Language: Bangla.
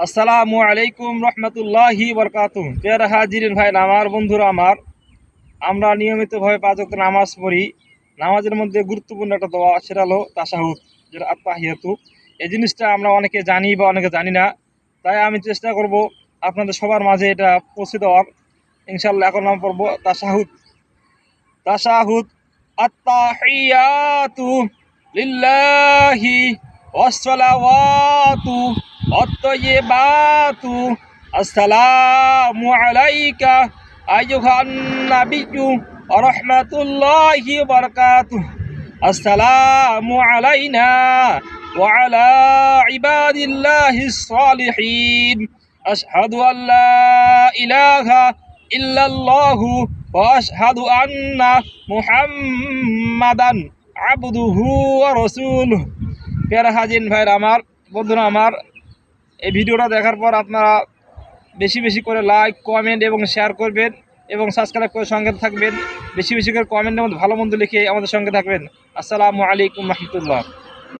আসসালামু আলাইকুম রহমতুল্লাহি বরকাতুহ। প্রিয় হাজিরিন ভাই, আমার বন্ধুরা, আমরা নিয়মিতভাবে 5 ওয়াক্ত নামাজ পড়ি। নামাজের মধ্যে গুরুত্বপূর্ণ একটা দোয়া, সেটা হলো তাশাহুদ, যেটা আত্তাহিয়াতু। এই জিনিসটা আমরা অনেকে জানি বা অনেকে জানি না, তাই আমি চেষ্টা করব আপনাদের সবার মাঝে এটা পৌঁছে দেওয়ার। ইনশাল্লাহ এখন নাম পড়বো তাশাহুদ। তাশাহুদ আত্তাহিয়াতু লিল্লাহি ওয়াসসালাওয়াতু ওয়াত-তাইয়্যিবাতু আসসালামু আলাইকা আইয়ুহান নাবিয়্যু ওয়া রাহমাতুল্লাহি ওয়া বারাকাতুহু। আসসালামু আলাইনা ওয়া আলা ইবাদিল্লাহিস সালিহিন। আশহাদু আল্লা ইলাহা ইল্লাল্লাহু ওয়া আশহাদু আন্না মুহাম্মাদান আবদুহু ওয়া রাসূলুহু। প্রিয় হাজিন ভাইরা আমার, বন্ধুরা আমার, এই ভিডিওটা দেখার পর আপনারা বেশি বেশি করে লাইক, কমেন্ট এবং শেয়ার করবেন এবং সাবস্ক্রাইব করে সঙ্গে থাকবেন। বেশি বেশি করে কমেন্টের মধ্যে ভালো মন্দ লিখে আমাদের সঙ্গে থাকবেন। আসসালামু আলাইকুম রহমতুল্লাহ।